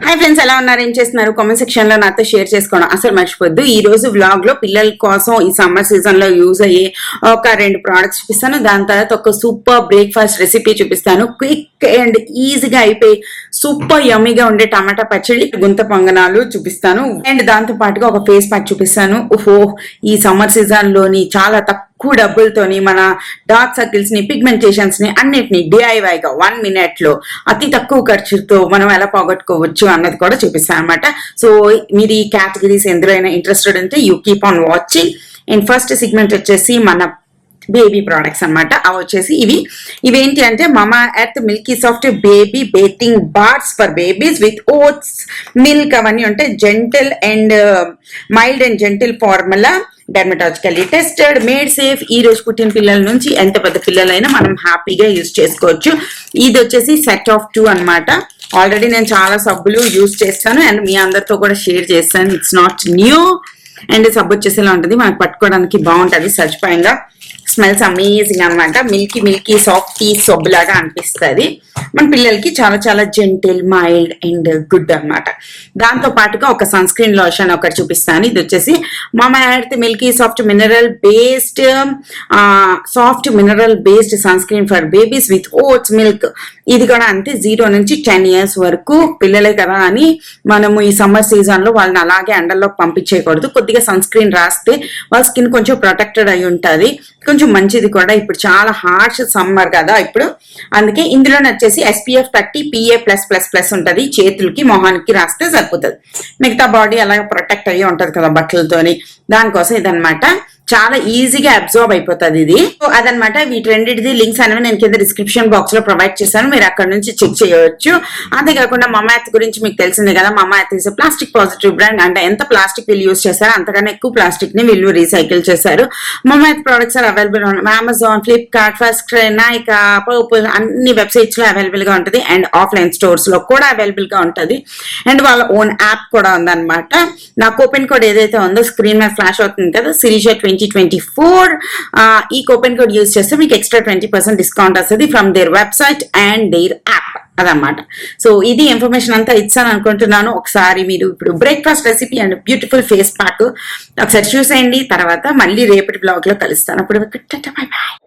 Hi friends, ఎలా ఉన్నారు? ఏం చేస్తున్నారు? కామెంట్ సెక్షన్ లో నాతో షేర్ చేసుకోవడం అసలు మర్చిపోద్దు. ఈ రోజు వ్లాగ్ లో పిల్లల కోసం ఈ సమ్మర్ సీజన్ లో యూజ్ అయ్యే ఒక 2 ప్రోడక్ట్స్ చూపిస్తాను. దాని తర్వాత ఒక సూపర్ బ్రేక్ఫాస్ట్ రెసిపీ చూపిస్తాను. క్విక్ అండ్ ఈజీగా అయిపోయి సూపర్ యమ్మీగా ఉండే టమాటా పచ్చడి, గుంత పొంగనాలు చూపిస్తాను. అండ్ దాంతో పాటుగా ఒక ఫేస్ ప్యాక్ చూపిస్తాను. ఓహో, ఈ సమ్మర్ సీజన్ లోని చాలా తక్కువ డబ్బులతోని మన డార్క్ సర్కిల్స్ ని, పిగ్మెంటేషన్స్ ని అన్నిటిని DIY గా 1 minute లో అతి తక్కువ ఖర్చుతో మనం ఎలా పోగొట్టుకోవచ్చు అన్నది కూడా చూపిస్తాను అనమాట. సో మీరు ఈ కేటగిరీస్ ఎందులో అయినా ఇంట్రెస్టెడ్ ఉంటే you keep on watching. And first segment వచ్చేసి మన బేబీ ప్రోడక్ట్స్ అనమాట. అవి వచ్చేసి ఇవేంటి అంటే Mamaearth milky soft baby bathing bars for babies with oats milk. అవన్నీ ఉంటాయి. Gentle and mild and gentle formula, dermatologically tested, made safe. ఈ రోజు పుట్టిన పిల్లల నుంచి ఎంత పెద్ద పిల్లలైనా మనం హ్యాపీగా యూజ్ చేసుకోవచ్చు. ఇది వచ్చేసి సెట్ ఆఫ్ 2 అనమాట. ఆల్రెడీ నేను చాలా సబ్బులు యూజ్ చేస్తాను అండ్ మీ అందరితో కూడా షేర్ చేస్తాను. It's not new. అండ్ సబ్బు వచ్చేసేలా ఉంటుంది, మనకు పట్టుకోవడానికి బాగుంటుంది. సచిపోయంగా స్మెల్స్ అమేజింగ్ అనమాట. మిల్కీ మిల్కీ సాఫ్టీ సబ్బు లాగా అనిపిస్తుంది. మన పిల్లలకి చాలా చాలా జెంటిల్, మైల్డ్ అండ్ గుడ్ అనమాట. దాంతో పాటుగా ఒక సన్ స్క్రీన్ లోషన్ ఒకటి చూపిస్తాను. ఇది వచ్చేసి Mamaearth milky soft mineral based sunscreen for babies with oats milk. ఇది కూడా అంతే, 0 నుంచి 10 years వరకు పిల్లలే కదా అని మనము ఈ సమ్మర్ సీజన్ లో వాళ్ళని అలాగే ఎండల్లోకి పంపించేయకూడదు. కొద్దిగా సన్ స్క్రీన్ రాస్తే వాళ్ళ స్కిన్ కొంచెం ప్రొటెక్టెడ్ అయి ఉంటుంది, కొంచెం మంచిది కూడా. ఇప్పుడు చాలా హార్ష్ సమ్మర్ కదా ఇప్పుడు, అందుకే ఇందులో వచ్చేసి SPF 30 PA+++ ఉంటుంది. చేతులకి మొహానికి రాస్తే సరిపోతుంది. మిగతా బాడీ అలాగే ప్రొటెక్ట్ అయ్యి ఉంటది కదా బట్టలతోని. దానికోసం ఇదనమాట. చాలా ఈజీగా అబ్జర్వ్ అయిపోతుంది ఇది. సో అదనమాట. వీటి రెండింటిది లింక్స్ అనేవి నేను కింద డిస్క్రిప్షన్ బాక్స్ లో ప్రొవైడ్ చేశాను, మీరు అక్కడ నుంచి చెక్ చేయవచ్చు. అంతేకాకుండా మమా ఎర్త్ గురించి మీకు తెలిసిందే కదా. Mamaearth is plastic positive brand. అంటే ఎంత ప్లాస్టిక్ వీళ్ళు యూజ్ చేశారో అంతకన్నా ఎక్కువ ప్లాస్టిక్ ని వీళ్ళు రీసైకిల్ చేశారు. Mamaearth products are available on Amazon, Flipkart, FirstCry, Nykaa, Purple అన్ని వెబ్సైట్స్ లో అవైలబుల్ గా ఉంటుంది. అండ్ ఆఫ్లైన్ స్టోర్స్ లో కూడా అవైలబుల్ గా ఉంటుంది. అండ్ వాళ్ళ ఓన్ యాప్ కూడా ఉందన్నమాట. నా కూపెన్ కోడ్ ఏదైతే ఉందో స్క్రీన్ మీద ఫ్లాష్ అవుతుంది కదా, సిరీషా 2024. ఈ కూపెన్ కోడ్ యూజ్ చేస్తే మీకు ఎక్స్ట్రా 20% డిస్కౌంట్ వస్తుంది from their website and their app. అదనమాట. సో ఇది ఇన్ఫర్మేషన్ అంతా ఇచ్చాను అనుకుంటున్నాను. ఒకసారి మీరు ఇప్పుడు breakfast recipe and beautiful face pack ఒకసారి చూసేయండి. తర్వాత మళ్ళీ రేపటి బ్లాగ్ లో కలుస్తాను. అప్పుడు బై బాయ్.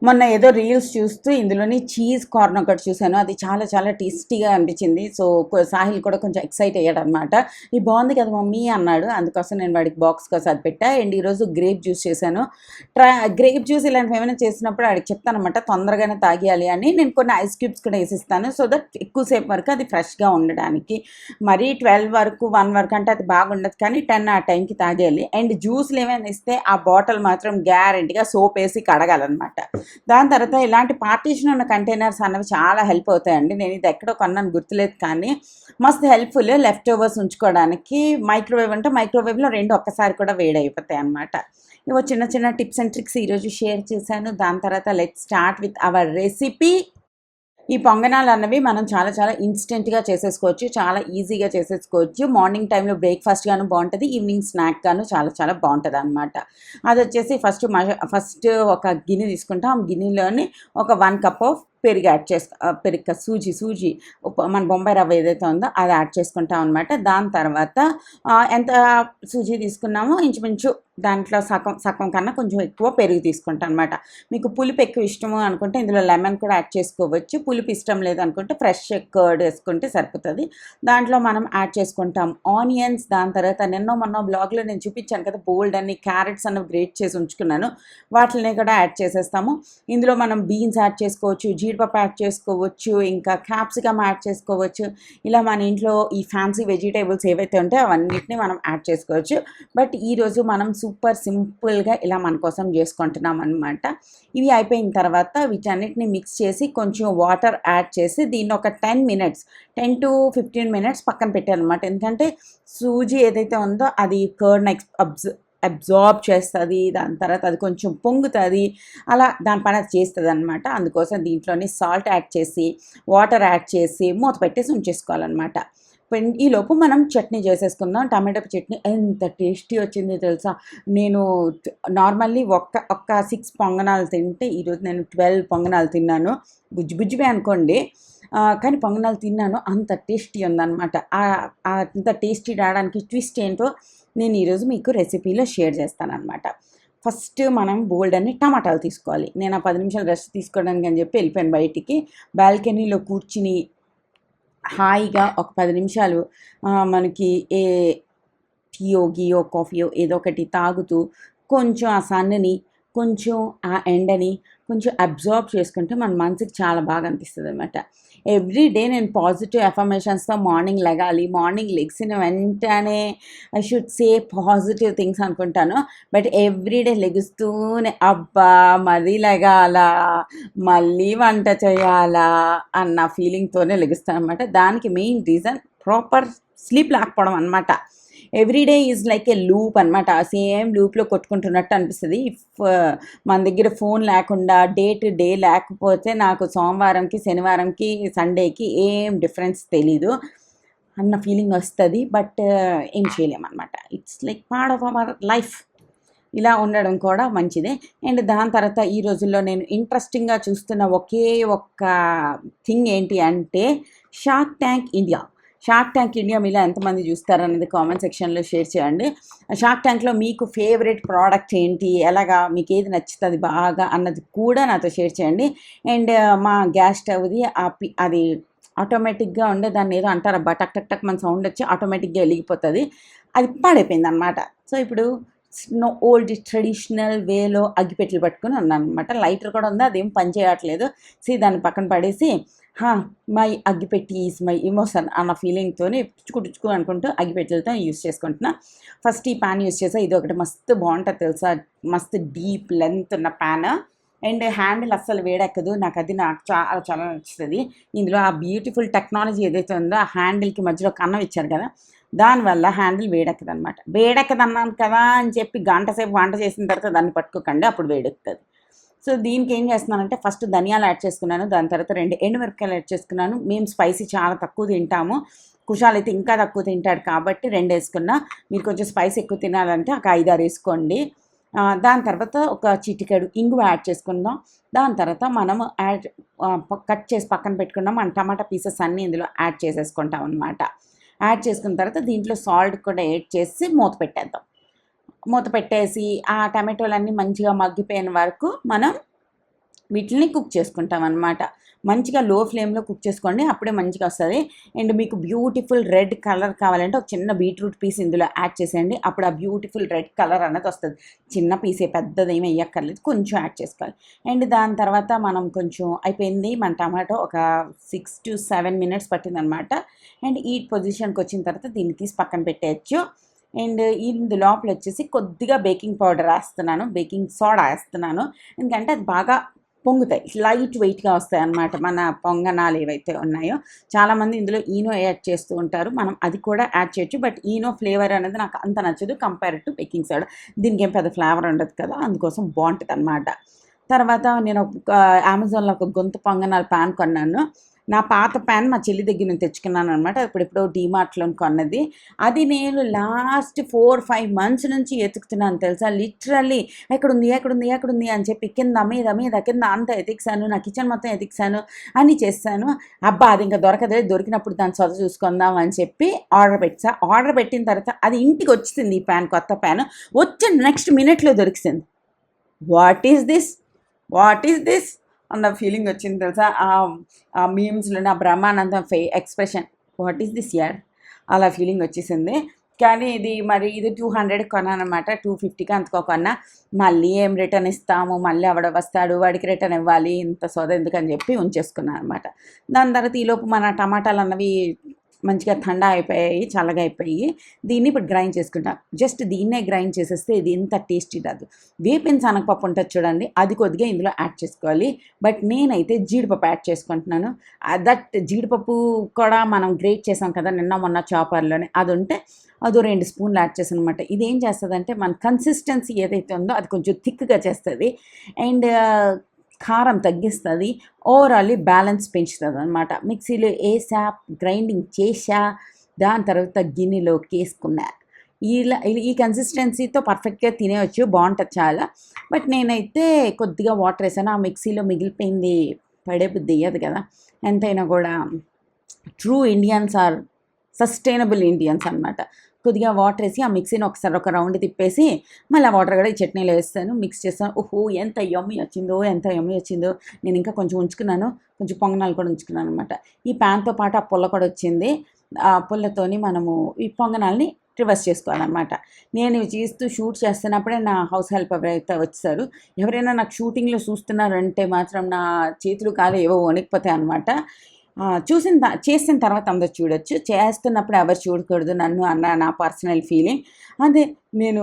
మొన్న ఏదో రీల్స్ చూస్తూ ఇందులోని చీజ్ కార్న్ ఒకటి చూశాను. అది చాలా చాలా టేస్టీగా అనిపించింది. సో సాహిల్ కూడా కొంచెం ఎక్సైట్ అయ్యాడు అనమాట. ఇది బాగుంది కదా మమ్మీ అన్నాడు. అందుకోసం నేను వాడికి బాక్స్ కోసం అది పెట్టా. అండ్ ఈరోజు గ్రేప్ జ్యూస్ చేశాను. గ్రేప్ జ్యూస్ ఇలాంటివి ఏమైనా చేసినప్పుడు వాడికి చెప్తాను అనమాట, తొందరగానే తాగేయాలి అని. నేను కొన్ని ఐస్ క్యూబ్స్ కూడా వేసిస్తాను, సో దట్ ఎక్కువసేపు వరకు అది ఫ్రెష్గా ఉండడానికి. మరీ 12 వరకు 1 వరకు అంటే అది బాగుండదు, కానీ 10 ఆ టైంకి తాగేయాలి. అండ్ జ్యూస్లు ఏమైనా ఇస్తే ఆ బాటిల్ మాత్రం గ్యారెంటీగా సోప్ వేసి కడగాలన్నమాట. దాని తర్వాత ఇలాంటి పార్టీషన్ ఉన్న కంటైనర్స్ అన్నవి చాలా హెల్ప్ అవుతాయండి. నేను ఇది ఎక్కడో కొన్నాను గుర్తులేదు, కానీ మస్తు హెల్ప్ఫుల్. లెఫ్ట్ ఓవర్స్ ఉంచుకోవడానికి. మైక్రోవేవ్ అంటే మైక్రోవేవ్లో 2 ఒక్కసారి కూడా వేడైపోతాయి అన్నమాట. ఇవో చిన్న చిన్న టిప్స్ అండ్ ట్రిక్స్ ఈరోజు షేర్ చేశాను. దాని తర్వాత let's start with our recipe. ఈ పొంగనాలు అన్నవి మనం చాలా చాలా ఇన్స్టెంట్గా చేసేసుకోవచ్చు, చాలా ఈజీగా చేసేసుకోవచ్చు. మార్నింగ్ టైంలో బ్రేక్ఫాస్ట్ గాను బాగుంటుంది, ఈవినింగ్ స్నాక్ గాను చాలా చాలా బాగుంటుంది అనమాట. అది వచ్చేసి ఫస్ట్ ఒక గిన్నె తీసుకుంటాం. ఆ గిన్నెలోని ఒక 1 cup ఆఫ్ పెరుగు యాడ్ చేసుకో, సూజీ మన బొంబాయి రవ్వ ఏదైతే ఉందో అది యాడ్ చేసుకుంటాం అనమాట. దాని తర్వాత ఎంత సూజీ తీసుకున్నామో ఇంచుమించు దాంట్లో సగం కన్నా కొంచెం ఎక్కువ పెరుగు తీసుకుంటాం అనమాట. మీకు పులుపు ఎక్కువ ఇష్టము అనుకుంటే ఇందులో లెమన్ కూడా యాడ్ చేసుకోవచ్చు. పులుపు ఇష్టం లేదు అనుకుంటే ఫ్రెష్ కర్డ్ వేసుకుంటే సరిపోతుంది. దాంట్లో మనం యాడ్ చేసుకుంటాం ఆనియన్స్. దాని తర్వాత మొన్న బ్లాగ్లో నేను చూపించాను కదా, బోల్డ్ అన్ని క్యారెట్స్ అన్నవి గ్రేట్ చేసి ఉంచుకున్నాను, వాటిని కూడా యాడ్ చేసేస్తాము. ఇందులో మనం బీన్స్ యాడ్ చేసుకోవచ్చు, జీడిపప్పు యాడ్ చేసుకోవచ్చు, ఇంకా క్యాప్సికమ్ యాడ్ చేసుకోవచ్చు. ఇలా మన ఇంట్లో ఈ ఫ్యాన్సీ వెజిటేబుల్స్ ఏవైతే ఉంటాయో అవన్నిటిని మనం యాడ్ చేసుకోవచ్చు. బట్ ఈరోజు మనం సూపర్ సింపుల్గా ఇలా మన కోసం చేసుకుంటున్నాం అనమాట. ఇవి అయిపోయిన తర్వాత వీటన్నిటిని మిక్స్ చేసి కొంచెం వాటర్ యాడ్ చేసి దీన్ని ఒక 10 to 15 minutes పక్కన పెట్టాను అనమాట. ఎందుకంటే సూజీ ఏదైతే ఉందో అది కర్డ్ని అబ్జార్బ్ చేస్తుంది. దాని తర్వాత అది కొంచెం పొంగుతుంది, అలా దానిపైన అది చేస్తుంది అనమాట. అందుకోసం దీంట్లోని సాల్ట్ యాడ్ చేసి వాటర్ యాడ్ చేసి మూత పెట్టేసి ఉంచేసుకోవాలన్నమాట. ఈలోపు మనం చట్నీ చేసేసుకుందాం. టమాటో చట్నీ ఎంత టేస్టీ వచ్చింది తెలుసా. నేను నార్మల్లీ ఒక్క 6 పొంగనాలు తింటే ఈరోజు నేను 12 పొంగనాలు తిన్నాను. బుజ్జివే అనుకోండి. కానీ పొంగనాలు తిన్నాను, అంత టేస్టీ ఉందన్నమాట. అంత టేస్టీ రావడానికి ట్విస్ట్ ఏంటో నేను ఈరోజు మీకు రెసిపీలో షేర్ చేస్తానన్నమాట. ఫస్ట్ మనం బోల్డ్ అని టమాటాలు తీసుకోవాలి. నేను ఆ 10 నిమిషాలు రెస్ట్ తీసుకోవడానికి అని చెప్పి వెళ్ళిపోయాను బయటికి. బాల్కనీలో కూర్చుని హాయిగా ఒక 10 నిమిషాలు మనకి టీయో గీయో కాఫీయో ఏదో ఒకటి తాగుతూ కొంచెం ఆ సన్నని కొంచెం ఆ ఎండని కొంచెం అబ్జార్బ్ చేసుకుంటే మన మనసుకి చాలా బాగా అనిపిస్తుంది అనమాట. ఎవ్రీ డే నేను పాజిటివ్ అఫర్మేషన్స్తో మార్నింగ్ లెగాలి, మార్నింగ్ లెగ్సిన వెంటనే I should say positive things అనుకుంటాను. బట్ ఎవ్రీడే లెగుస్తూనే అబ్బా మరీ లెగాలా, మళ్ళీ వంట చేయాలా అన్న ఫీలింగ్తోనే లెగుస్తాను అనమాట. దానికి మెయిన్ రీజన్ ప్రాపర్ స్లీప్ లేకపోవడం అనమాట. Everyday is like A loop అనమాట. సేమ్ లూప్లో కొట్టుకుంటున్నట్టు అనిపిస్తుంది. ఇఫ్ మన దగ్గర ఫోన్ లేకుండా డే టు డే లేకపోతే నాకు సోమవారంకి శనివారంకి సండేకి ఏం డిఫరెన్స్ తెలీదు అన్న ఫీలింగ్ వస్తుంది. బట్ ఏం చేయలేమన్నమాట. It's like part of our life. ఇలా ఉండడం కూడా మంచిదే. అండ్ దాని తర్వాత ఈ రోజుల్లో నేను ఇంట్రెస్టింగ్గా చూస్తున్న ఒకే ఒక్క థింగ్ ఏంటి అంటే shark tank India. Shark tank India మీలో ఎంతమంది చూస్తారనేది కామెంట్ సెక్షన్లో షేర్ చేయండి. షార్క్ ట్యాంక్లో మీకు ఫేవరెట్ ప్రోడక్ట్ ఏంటి, ఎలాగా మీకు ఏది నచ్చుతుంది బాగా అన్నది కూడా నాతో షేర్ చేయండి. అండ్ మా గ్యాస్ స్టవ్ది అది ఆటోమేటిక్గా ఉండే దాన్ని ఏదో అంటారు అబ్బా, టక్ టక్ టక్ మన సౌండ్ వచ్చి ఆటోమేటిక్గా వెలిగిపోతుంది. అది పాడైపోయింది అనమాట. సో ఇప్పుడు ఓల్డ్ ట్రెడిషనల్ వేలో అగ్గిపెట్టెలు పట్టుకుని ఉన్నాను అనమాట. లైటర్ కూడా ఉంది, అదేం పని చేయట్లేదు. దాన్ని పక్కన పడేసి మై అగ్గిపెట్టి ఈజ్ మై ఇమోషన్ అన్న ఫీలింగ్తో టుచుకు అనుకుంటూ అగ్గిపెట్టెలతో యూస్ చేసుకుంటున్నా. ఫస్ట్ ఈ ప్యాన్ యూస్ చేసా. ఇది ఒకటి మస్తు బాగుంటుంది తెలుసా, మస్తు డీప్ లెంత్ ఉన్న ప్యాన్. అండ్ హ్యాండిల్ అస్సలు వేడెక్కదు. నాకు చాలా చాలా నచ్చుతుంది. ఇందులో ఆ బ్యూటిఫుల్ టెక్నాలజీ ఏదైతే ఉందో ఆ హ్యాండిల్కి మధ్యలో కన్నం ఇచ్చారు కదా, దానివల్ల హ్యాండిల్ వేడెక్కదు అనమాట. వేడెక్కదన్నాను కదా అని చెప్పి గంట సేపు వంట చేసిన తర్వాత దాన్ని పట్టుకోకండి, అప్పుడు వేడెక్కుతుంది. సో దీనికి ఏం చేస్తున్నానంటే ఫస్ట్ ధనియాలు యాడ్ చేసుకున్నాను, దాని తర్వాత 2 ఎండుమిరపకాయలు యాడ్ చేసుకున్నాను. మేము స్పైసీ చాలా తక్కువ తింటాము, కుషాల్ అయితే ఇంకా తక్కువ తింటాడు కాబట్టి 2 వేసుకున్నా. మీరు కొంచెం స్పైస్ ఎక్కువ తినాలంటే ఒక 5-6 వేసుకోండి. దాని తర్వాత ఒక చిటికెడు ఇంగువ యాడ్ చేసుకుందాం. దాని తర్వాత మనము కట్ చేసి పక్కన పెట్టుకున్నాం మన టమాటా పీసెస్ అన్నీ ఇందులో యాడ్ చేసేసుకుంటాం అనమాట. యాడ్ చేసుకున్న తర్వాత దీంట్లో సాల్ట్ కూడా యాడ్ చేసి మూత పెట్టేద్దాం. మూత పెట్టేసి ఆ టమాటోలన్నీ మంచిగా మగ్గిపోయిన వరకు మనం వీటిని కుక్ చేసుకుంటాం అనమాట. మంచిగా లో ఫ్లేమ్లో కుక్ చేసుకోండి, అప్పుడే మంచిగా వస్తుంది. అండ్ మీకు బ్యూటిఫుల్ రెడ్ కలర్ కావాలంటే ఒక చిన్న బీట్రూట్ పీస్ ఇందులో యాడ్ చేసేయండి, అప్పుడు ఆ బ్యూటిఫుల్ రెడ్ కలర్ అనేది వస్తుంది. చిన్న పీసే, పెద్దది ఏమి వేయక్కర్లేదు, కొంచెం యాడ్ చేసుకోవాలి. అండ్ దాని తర్వాత మనం కొంచెం అయిపోయింది మన టమాటో, ఒక 6 to 7 minutes పట్టిందనమాట. అండ్ ఈ పొజిషన్కి వచ్చిన తర్వాత దీన్ని తీసి పక్కన పెట్టేయచ్చు. అండ్ ఇందు లోపల వచ్చేసి కొద్దిగా బేకింగ్ పౌడర్ వేస్తున్నాను, బేకింగ్ సోడా వేస్తున్నాను. ఎందుకంటే అది బాగా పొంగుతాయి, లైట్ వెయిట్గా వస్తాయి అన్నమాట మన పొంగనాలు ఏవైతే ఉన్నాయో. చాలామంది ఇందులో ఈనో యాడ్ చేస్తూ ఉంటారు, మనం అది కూడా యాడ్ చేయొచ్చు. బట్ ఈనో ఫ్లేవర్ అనేది నాకు అంత నచ్చదు కంపేర్ టు బేకింగ్ సోడా. దీనికి ఏం పెద్ద ఫ్లేవర్ ఉండదు కదా, అందుకోసం బాగుంటుంది అన్నమాట. తర్వాత నేను అమెజాన్లో ఒక గొంతు పొంగనాలు ప్యాన్ కొన్నాను. నా పాత ప్యాన్ మా చెల్లి దగ్గర నుంచి తెచ్చుకున్నాను అనమాట. ఇప్పుడు డీమార్ట్లో కొన్నది. అది నేను లాస్ట్ 4-5 months నుంచి ఎతుకుతున్నాను తెలుసా. లిటరల్లీ ఎక్కడుంది అని చెప్పి కింద మీద కింద అంతా ఎతికిసాను, నా కిచెన్ మొత్తం ఎతికిసాను, అన్నీ చేస్తాను. అబ్బా అది ఇంకా దొరకదే, దొరికినప్పుడు దాన్ని చదువు చూసుకుందాం అని చెప్పి ఆర్డర్ పెట్టిన తర్వాత అది ఇంటికి వచ్చింది. ఈ ప్యాన్, కొత్త ప్యాన్ వచ్చిన నెక్స్ట్ మినిట్లో దొరికింది. వాట్ ఈస్ దిస్ అన్న ఫీలింగ్ వచ్చింది తెలుసా. ఆ మీమ్స్లో నా Brahmanandam expression, what is this యార్, అలా ఫీలింగ్ వచ్చేసింది. కానీ ఇది 200 కొన్నాను అనమాట. 250కి అంతకో కొన్నా. మళ్ళీ ఏం రిటర్న్ ఇస్తాము, మళ్ళీ వస్తాడు వాడికి రిటర్న్ ఇవ్వాలి, ఇంత సోద ఎందుకని చెప్పి ఉంచేసుకున్నాను అనమాట. దాని తర్వాత ఈలోపు మన టమాటాలు అన్నవి మంచిగా ఠండా అయిపోయాయి, చల్లగా అయిపోయి దీన్ని ఇప్పుడు గ్రైండ్ చేసుకుంటాం. జస్ట్ దీన్నే గ్రైండ్ చేసేస్తే ఇది ఇంత టేస్టీ రాదు. వేపిన శనగపప్పు ఉంటుంది చూడండి, అది కొద్దిగా ఇందులో యాడ్ చేసుకోవాలి. బట్ నేనైతే జీడిపప్పు యాడ్ చేసుకుంటున్నాను. జీడిపప్పు కూడా మనం గ్రేట్ చేసాం కదా నిన్న మొన్న చాపర్లోనే, అది ఉంటే అదో 2 స్పూన్లు యాడ్ చేసాను అనమాట. ఇది ఏం చేస్తుందంటే మన కన్సిస్టెన్సీ ఏదైతే ఉందో అది కొంచెం థిక్గా చేస్తుంది. అండ్ కారం తగ్గిస్తుంది, ఓవరాల్లీ బ్యాలెన్స్ పెంచుతుంది అనమాట. మిక్సీలో వేసా, గ్రైండింగ్ చేసా, దాని తర్వాత గిన్నెలోకి వేసుకున్నా. ఈ కన్సిస్టెన్సీతో పర్ఫెక్ట్గా తినేయచ్చు, బాగుంటుంది చాలా. బట్ నేనైతే కొద్దిగా వాటర్ వేసాను, ఆ మిక్సీలో మిగిలిపోయింది పడే బుద్ధి వేయదు కదా, ఎంతైనా కూడా true Indians are sustainable Indians అనమాట. కొద్దిగా వాటర్ వేసి ఆ మిక్సీని ఒకసారి ఒక రౌండ్ తిప్పేసి మళ్ళీ ఆ వాటర్ కూడా ఈ చట్నీలో వేస్తాను, మిక్స్ చేస్తాను. ఓహో ఎంత యమ్మీ వచ్చిందో, ఎంత యమ్మీ వచ్చిందో. నేను ఇంకా కొంచెం ఉంచుకున్నాను, కొంచెం పొంగనాలు కూడా ఉంచుకున్నాను అనమాట. ఈ ప్యాన్తో పాటు ఆ పుల్ల కూడా వచ్చింది. ఆ పుల్లతోని మనము ఈ పొంగనాల్ని రివర్స్ చేసుకోవాలన్నమాట. నేను ఇవి చేస్తూ షూట్ చేస్తున్నప్పుడే నా హౌస్ హెల్ప్ ఎవరైతే వచ్చారు, ఎవరైనా నాకు షూటింగ్లో చూస్తున్నారంటే మాత్రం నా చేతులు కాలు ఏవో వణికిపోతాయి అనమాట. చేసిన తర్వాత అందరు చూడొచ్చు, చేస్తున్నప్పుడు ఎవరు చూడకూడదు నన్ను అన్న నా పర్సనల్ ఫీలింగ్. అదే నేను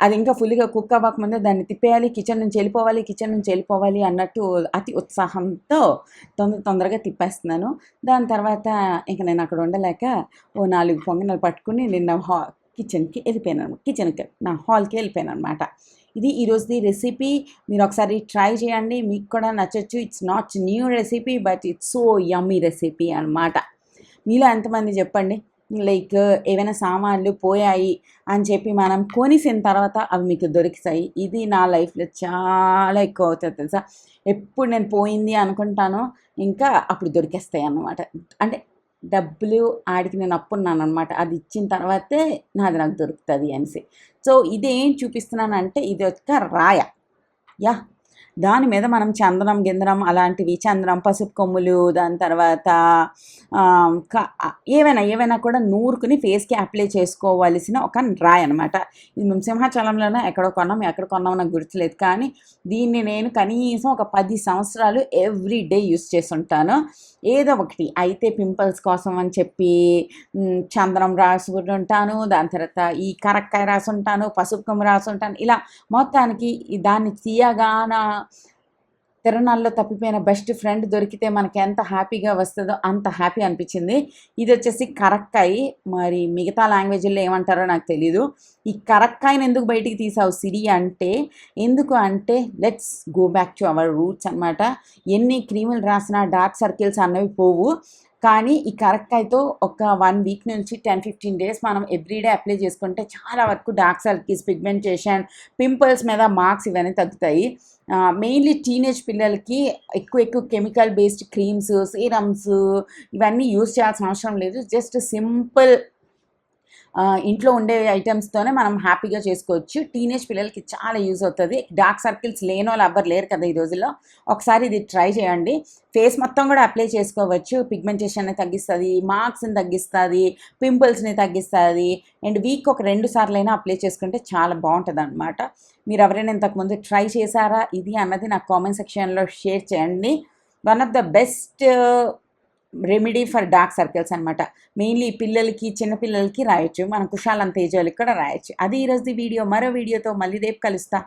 అది ఇంకా ఫుల్గా కుక్ అవ్వకముందే దాన్ని తిప్పేయాలి, కిచెన్ నుంచి వెళ్ళిపోవాలి అన్నట్టు అతి ఉత్సాహంతో తొందరగా తిప్పేస్తున్నాను. దాని తర్వాత ఇంక నేను అక్కడ ఉండలేక ఓ 4 పొంగనాలు పట్టుకుని నేను కిచెన్కి నా హాల్కి వెళ్ళిపోయాను అనమాట. ఇది ఈరోజుది రెసిపీ. మీరు ఒకసారి ట్రై చేయండి, మీకు కూడా నచ్చచ్చు. It's not new recipe but it's so yummy recipe అనమాట. మీలో ఎంతమంది చెప్పండి, లైక్ ఏవైనా సామాన్లు పోయాయి అని చెప్పి మనం కొనిసిన తర్వాత అవి మీకు దొరికితాయి. ఇది నా లైఫ్లో చాలా ఎక్కువ అవుతుంది తెలుసా. ఎప్పుడు నేను పోయింది అనుకుంటానో ఇంకా అప్పుడు దొరికేస్తాయి అన్నమాట. అంటే డబ్బులు ఆడికి నేను అప్పున్నాను అనమాట, అది ఇచ్చిన తర్వాతే నాకు దొరుకుతుంది అనేసి. సో ఇదేం చూపిస్తున్నానంటే ఇది ఒక రాయ. యా, దాని మీద మనం చందనం గిందనం అలాంటివి, చందనం, పసుపు కొమ్ములు, దాని తర్వాత ఏవైనా కూడా నూరుకుని ఫేస్కి అప్లై చేసుకోవాల్సిన ఒక రాయి అనమాట. ఇది మేము సింహాచలంలోనే ఎక్కడ కొన్నామో నాకు గుర్తులేదు, కానీ దీన్ని నేను కనీసం ఒక 10 సంవత్సరాలు ఎవ్రీ డే యూస్ చేస్తుంటాను. ఏదో ఒకటి అయితే పింపుల్స్ కోసం అని చెప్పి చందనం రాసుకుంటుంటాను, దాని తర్వాత ఈ కరక్కాయ రాసుంటాను, పసుపు కొమ్ము రాసుంటాను. ఇలా మొత్తానికి దాన్ని తీయగాన తిరణాల్లో తప్పిపోయిన బెస్ట్ ఫ్రెండ్ దొరికితే మనకి ఎంత హ్యాపీగా వస్తుందో అంత హ్యాపీ అనిపించింది. ఇది వచ్చేసి కరక్కాయి, మరి మిగతా లాంగ్వేజ్లో ఏమంటారో నాకు తెలీదు. ఈ కరక్కాయని ఎందుకు బయటికి తీసావు సిరి అంటే, ఎందుకు అంటే let's go back to our roots అనమాట. ఎన్ని క్రీములు రాసినా డార్క్ సర్కిల్స్ అన్నవి పోవు, కానీ ఈ కరక్కాయతో ఒక 1 వీక్ నుంచి 10-15 డేస్ మనం ఎవ్రీడే అప్లై చేసుకుంటే చాలా వరకు డార్క్ సర్కిల్స్, పిగ్మెంటేషన్, పింపుల్స్ మీద మార్క్స్ ఇవన్నీ తగ్గుతాయి. మెయిన్లీ టీనేజ్ పిల్లలకి ఎక్కువ కెమికల్ బేస్డ్ క్రీమ్స్, సీరమ్స్ ఇవన్నీ యూజ్ చేయాల్సిన అవసరం లేదు. జస్ట్ సింపుల్ ఇంట్లో ఉండే ఐటమ్స్తోనే మనం హ్యాపీగా చేసుకోవచ్చు. టీనేజ్ పిల్లలకి చాలా యూజ్ అవుతుంది. డార్క్ సర్కిల్స్ లేని వాళ్ళు ఎవ్వరు లేరు కదా ఈ రోజుల్లో. ఒకసారి ఇది ట్రై చేయండి. ఫేస్ మొత్తం కూడా అప్లై చేసుకోవచ్చు. పిగ్మెంటేషన్ని తగ్గిస్తుంది, మార్క్స్ని తగ్గిస్తుంది, పింపుల్స్ని తగ్గిస్తుంది. అండ్ వీక్ ఒక 2 సార్లైనా అప్లై చేసుకుంటే చాలా బాగుంటుంది అనమాట. మీరు ఎవరైనా ఇంతకుముందు ట్రై చేశారా ఇది అన్నది నాకు కామెంట్ సెక్షన్లో షేర్ చేయండి. One of the best remedy for dark circles అనమాట. మెయిన్లీ పిల్లలకి, చిన్నపిల్లలకి రాయొచ్చు, మన కుషాల్ అంత ఏజ్ వాళ్ళకి కూడా రాయొచ్చు. అది ఈరోజు వీడియో. మరో వీడియోతో మళ్ళీ రేపు కలుస్తా.